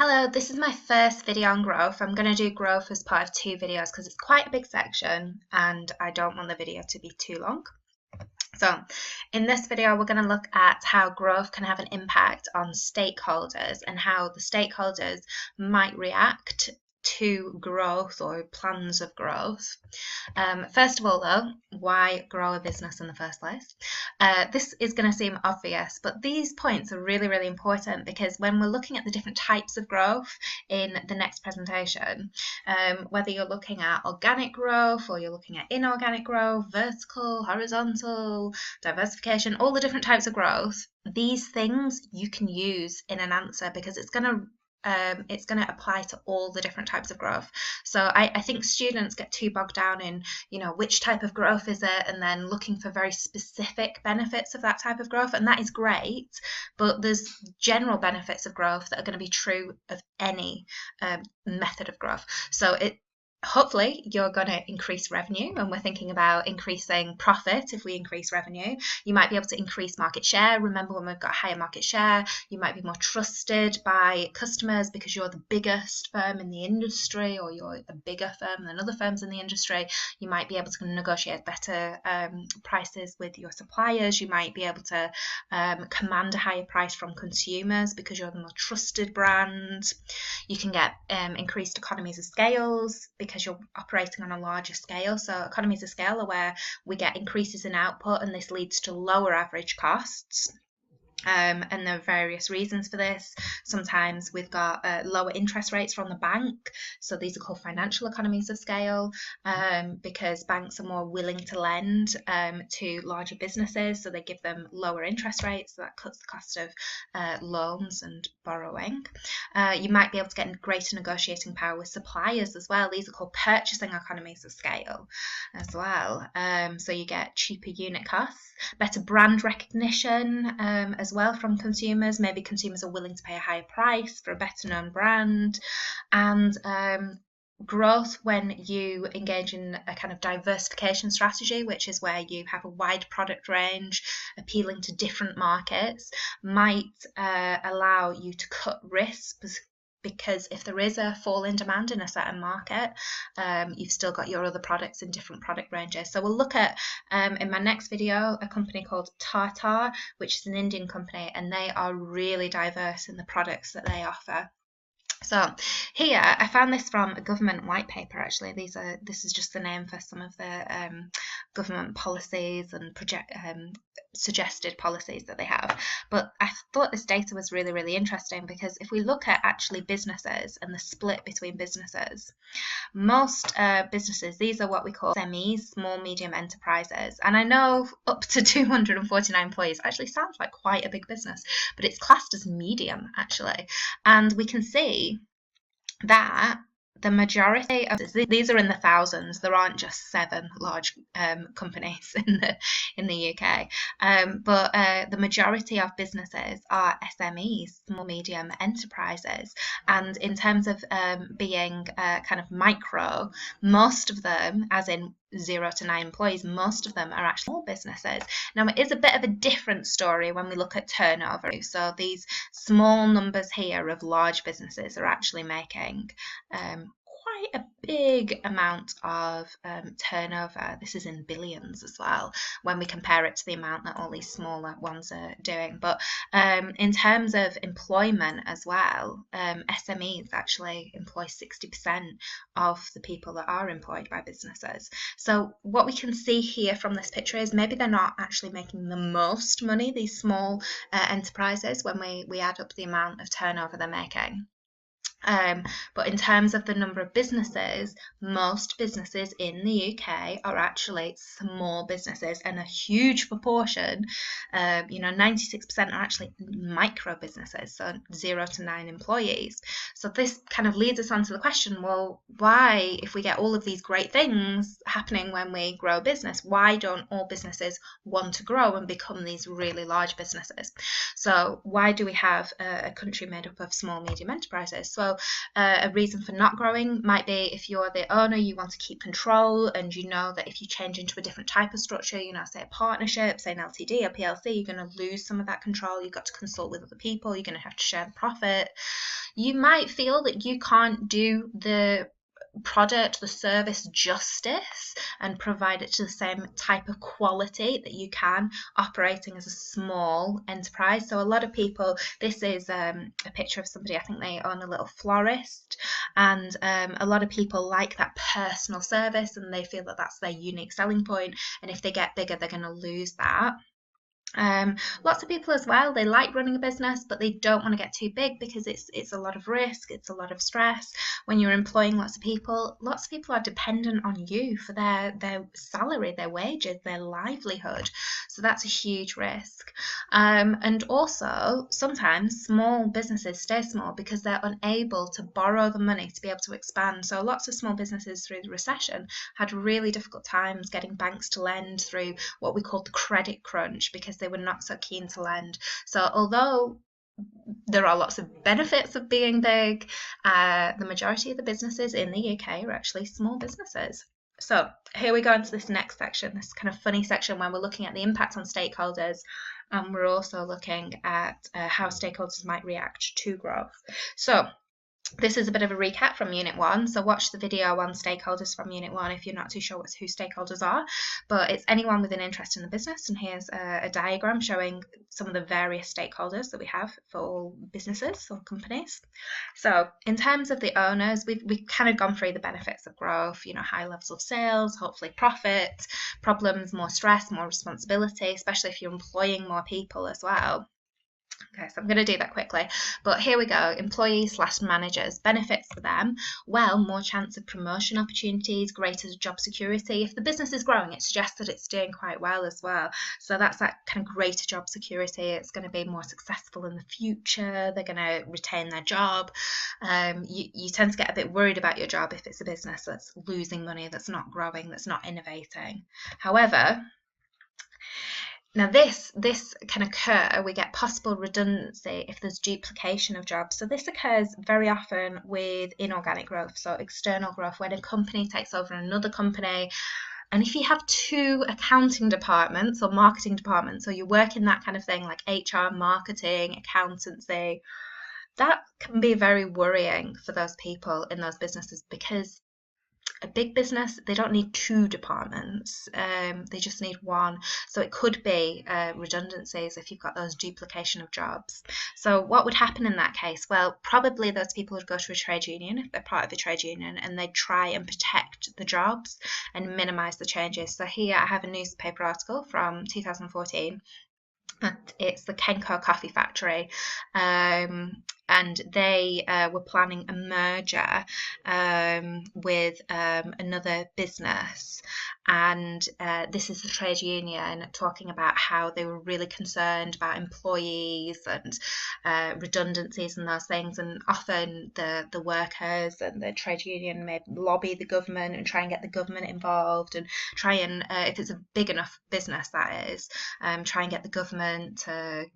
Hello, this is my first video on growth. I'm going to do growth as part of two videos because it's quite a big section and I don't want the video to be too long. So in this video, we're going to look at how growth can have an impact on stakeholders and how the stakeholders might react to growth or plans of growth. First of all though, why grow a business in the first place? This is going to seem obvious, but these points are really, really important because when we're looking at the different types of growth in the next presentation, whether you're looking at organic growth or you're looking at inorganic growth, vertical, horizontal, diversification, all the different types of growth, these things you can use in an answer because it's going to apply to all the different types of growth. So I think students get too bogged down in, which type of growth is it, and then looking for very specific benefits of that type of growth, and that is great, but there's general benefits of growth that are going to be true of any method of growth. So hopefully you're going to increase revenue, and we're thinking about increasing profit. If we increase revenue, you might be able to increase market share. Remember, when we've got higher market share, you might be more trusted by customers because you're the biggest firm in the industry, or you're a bigger firm than other firms in the industry. You might be able to negotiate better prices with your suppliers. You might be able to command a higher price from consumers because you're the more trusted brand. You can get increased economies of scales because you're operating on a larger scale. So economies of scale are where we get increases in output, and this leads to lower average costs. And there are various reasons for this. Sometimes we've got lower interest rates from the bank, so these are called financial economies of scale, because banks are more willing to lend to larger businesses, so they give them lower interest rates, so that cuts the cost of loans and borrowing. You might be able to get greater negotiating power with suppliers as well. These are called purchasing economies of scale as well. So you get cheaper unit costs, better brand recognition as well from consumers. Maybe consumers are willing to pay a higher price for a better known brand. And growth when you engage in a kind of diversification strategy, which is where you have a wide product range appealing to different markets, might allow you to cut risks, because if there is a fall in demand in a certain market, you've still got your other products in different product ranges. So we'll look at, in my next video, a company called Tata, which is an Indian company, and they are really diverse in the products that they offer. So here, I found this from a government white paper, actually. This is just the name for some of the government policies and suggested policies that they have. But I thought this data was really, really interesting because if we look at actually businesses and the split between businesses, most businesses, these are what we call SMEs, small medium enterprises. And I know up to 249 employees actually sounds like quite a big business, but it's classed as medium actually. And we can see that the majority of these are in the thousands. There aren't just 7 large companies in the UK, but the majority of businesses are SMEs, small medium enterprises. And in terms of being kind of micro, most of them, as in 0 to 9 employees, most of them are actually small businesses. Now, it is a bit of a different story when we look at turnover. So these small numbers here of large businesses are actually making quite a big amount of turnover. This is in billions as well when we compare it to the amount that all these smaller ones are doing. But in terms of employment as well, SMEs actually employ 60% of the people that are employed by businesses. So what we can see here from this picture is maybe they're not actually making the most money, these small enterprises, when we add up the amount of turnover they're making. But in terms of the number of businesses, most businesses in the UK are actually small businesses, and a huge proportion, 96% are actually micro businesses, so 0 to 9 employees. So this kind of leads us on to the question, well, why, if we get all of these great things happening when we grow a business, why don't all businesses want to grow and become these really large businesses? So why do we have a country made up of small, medium enterprises? So So a reason for not growing might be if you're the owner, you want to keep control, and you know that if you change into a different type of structure, you know, say a partnership, say an LTD or PLC, you're going to lose some of that control. You've got to consult with other people. You're going to have to share the profit. You might feel that you can't do the product, the service justice and provide it to the same type of quality that you can operating as a small enterprise. So a lot of people, this is a picture of somebody, I think they own a little florist, and a lot of people like that personal service and they feel that that's their unique selling point, and if they get bigger they're going to lose that. Lots of people as well, they like running a business, but they don't want to get too big because it's a lot of risk, it's a lot of stress. When you're employing lots of people are dependent on you for their salary, their wages, their livelihood. So that's a huge risk. And also, sometimes small businesses stay small because they're unable to borrow the money to be able to expand. So lots of small businesses through the recession had really difficult times getting banks to lend through what we call the credit crunch, because they were not so keen to lend. So although there are lots of benefits of being big, the majority of the businesses in the UK are actually small businesses. So here we go into this next section, this kind of funny section where we're looking at the impact on stakeholders, and we're also looking at how stakeholders might react to growth. So this is a bit of a recap from Unit 1, so watch the video on stakeholders from Unit 1 if you're not too sure who stakeholders are, but it's anyone with an interest in the business, and here's a diagram showing some of the various stakeholders that we have for all businesses or companies. So in terms of the owners, we've kind of gone through the benefits of growth, you know, high levels of sales, hopefully profit, problems, more stress, more responsibility, especially if you're employing more people as well. Okay, so I'm going to do that quickly, but here we go. Employees/managers, benefits for them. Well, more chance of promotion opportunities, greater job security. If the business is growing, it suggests that it's doing quite well as well. So that's that kind of greater job security. It's going to be more successful in the future. They're going to retain their job. You tend to get a bit worried about your job if it's a business that's losing money, that's not growing, that's not innovating. However, now this can occur, we get possible redundancy if there's duplication of jobs. So this occurs very often with inorganic growth, so external growth, when a company takes over another company. And if you have two accounting departments or marketing departments, or you work in that kind of thing like HR, marketing, accountancy, that can be very worrying for those people in those businesses, because a big business, they don't need two departments, they just need one. So it could be redundancies if you've got those duplication of jobs. So what would happen in that case? Well, probably those people would go to a trade union if they're part of a trade union, and they'd try and protect the jobs and minimise the changes. So here I have a newspaper article from 2014. It's the Kenco Coffee Factory, and they were planning a merger with another business, and this is the trade union talking about how they were really concerned about employees and redundancies and those things, and often the workers and the trade union may lobby the government and try and get the government involved, and try and if it's a big enough business, that is, try and get the government to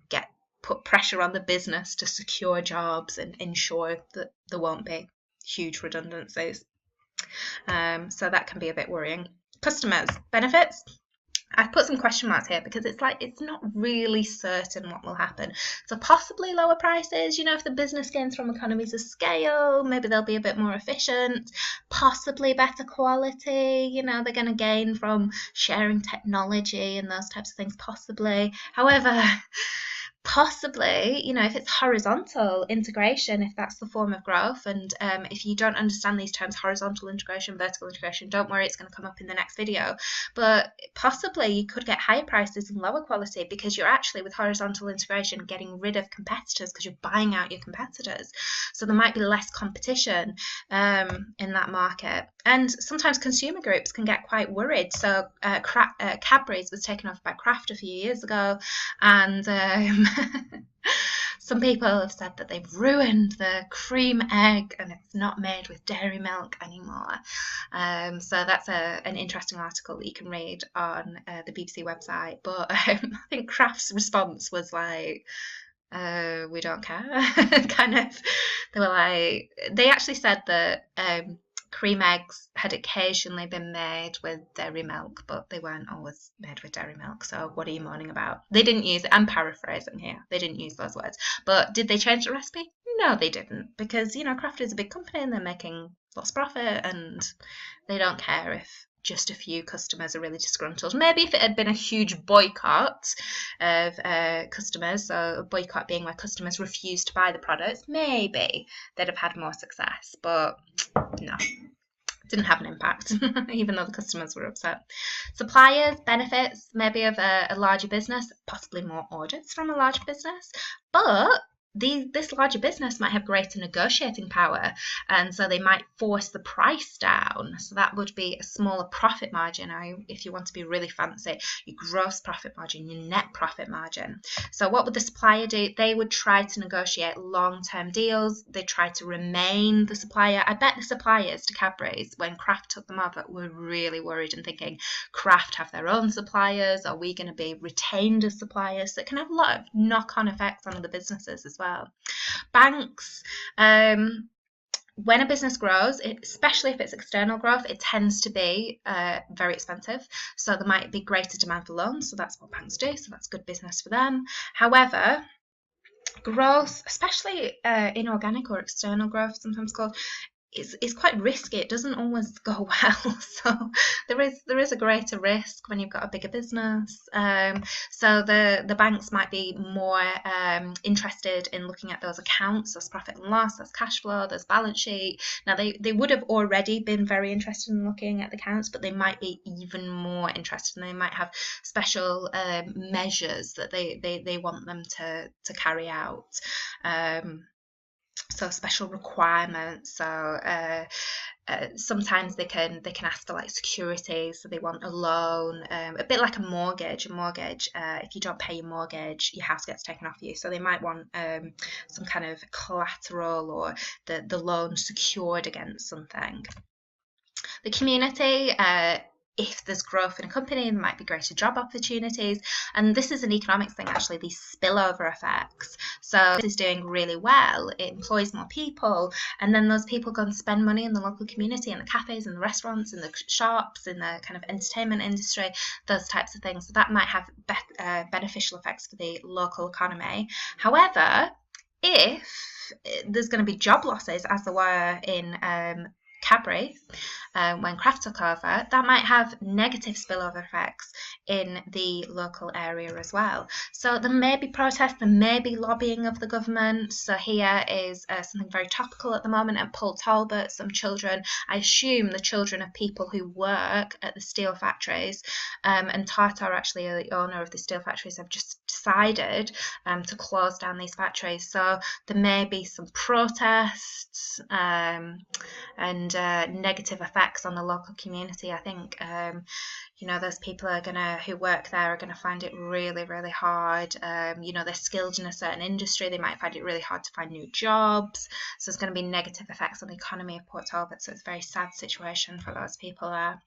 put pressure on the business to secure jobs and ensure that there won't be huge redundancies. So that can be a bit worrying. Customers, benefits. I've put some question marks here because it's like it's not really certain what will happen. So possibly lower prices, you know, if the business gains from economies of scale, maybe they'll be a bit more efficient. Possibly better quality, you know, they're going to gain from sharing technology and those types of things, possibly. However, possibly, you know, if it's horizontal integration, if that's the form of growth, and if you don't understand these terms, horizontal integration, vertical integration, don't worry, it's going to come up in the next video. But possibly you could get higher prices and lower quality because you're actually, with horizontal integration, getting rid of competitors because you're buying out your competitors. So there might be less competition in that market. And sometimes consumer groups can get quite worried. So Cadbury's was taken over by Kraft a few years ago, and some people have said that they've ruined the cream egg and it's not made with dairy milk anymore. So that's an interesting article that you can read on the BBC website. But I think Kraft's response was like, we don't care. Kind of, they were like, they actually said that cream eggs had occasionally been made with dairy milk, but they weren't always made with dairy milk. So what are you moaning about? They didn't use it. I'm paraphrasing here. They didn't use those words. But did they change the recipe? No, they didn't, because Kraft is a big company and they're making lots of profit, and they don't care if just a few customers are really disgruntled. Maybe if it had been a huge boycott of customers, so a boycott being where customers refused to buy the products, maybe they'd have had more success. But no, didn't have an impact, even though the customers were upset. Suppliers, benefits, maybe of a larger business, possibly more orders from a large business, but this larger business might have greater negotiating power, and so they might force the price down. So that would be a smaller profit margin. If you want to be really fancy, your gross profit margin, your net profit margin. So what would the supplier do? They would try to negotiate long-term deals. They try to remain the supplier. I bet the suppliers to Cadbury's, when Kraft took them over, were really worried and thinking, Kraft have their own suppliers. Are we going to be retained as suppliers? So it can have a lot of knock-on effects on other businesses as well. Banks, when a business grows, especially if it's external growth, it tends to be very expensive. So there might be greater demand for loans. So that's what banks do. So that's good business for them. However, growth, especially inorganic or external growth, sometimes called, is quite risky. It doesn't always go well. So there is a greater risk when you've got a bigger business. So the banks might be more interested in looking at those accounts, those profit and loss, those cash flow, those balance sheet. Now they would have already been very interested in looking at the accounts, but they might be even more interested, and they might have special measures that they want them to carry out. So special requirements. So sometimes they can ask for like security, so they want a loan, a bit like a mortgage. If you don't pay your mortgage, your house gets taken off you. So they might want some kind of collateral, or the loan secured against something. The community, if there's growth in a company, there might be greater job opportunities. And this is an economics thing, actually, these spillover effects. So this is doing really well. It employs more people. And then those people go and spend money in the local community, in the cafes and the restaurants and the shops, in the kind of entertainment industry, those types of things. So that might have beneficial effects for the local economy. However, if there's going to be job losses, as there were in Cadbury, when Kraft took over, that might have negative spillover effects in the local area as well. So there may be protests, there may be lobbying of the government. So here is something very topical at the moment at Paul Talbot. Some children, I assume the children of people who work at the steel factories, and Tata, actually the owner of the steel factories, have just decided to close down these factories. So there may be some protests and negative effects on the local community. I think those people who work there are gonna find it really, really hard. They're skilled in a certain industry. They might find it really hard to find new jobs. So there's going to be negative effects on the economy of Port Talbot. So it's a very sad situation for those people there.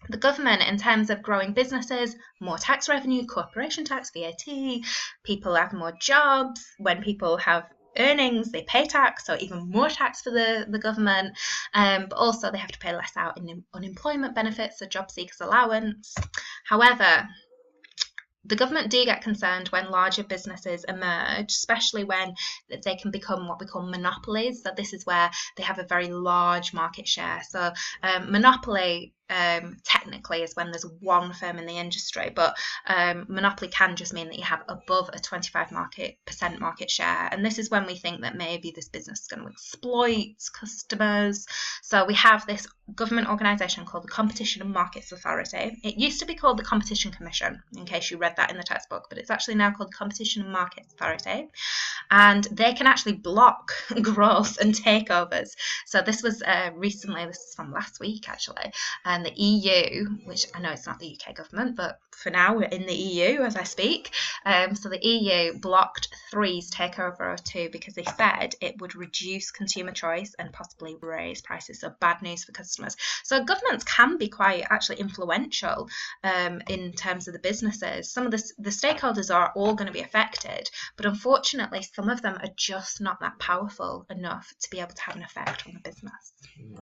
The government, in terms of growing businesses, more tax revenue, corporation tax, VAT, people have more jobs. When people have earnings, they pay tax, so even more tax for the government, but also they have to pay less out in unemployment benefits, so job seekers allowance. However, the government do get concerned when larger businesses emerge, especially when they can become what we call monopolies. So this is where they have a very large market share. So monopoly technically is when there's one firm in the industry, but monopoly can just mean that you have above a 25% market share. And this is when we think that maybe this business is going to exploit customers. So we have this government organisation called the Competition and Markets Authority. It used to be called the Competition Commission, in case you read that in the textbook, but it's actually now called the Competition and Markets Authority. and they can actually block growth and takeovers. So this was recently, this is from last week actually, and the EU, which I know it's not the UK government, but for now we're in the EU as I speak. So the EU blocked Three's takeover of Two because they said it would reduce consumer choice and possibly raise prices. So bad news for customers. So governments can be quite actually influential in terms of the businesses. Some of the stakeholders are all going to be affected, but unfortunately some of them are just not that powerful enough to be able to have an effect on the business.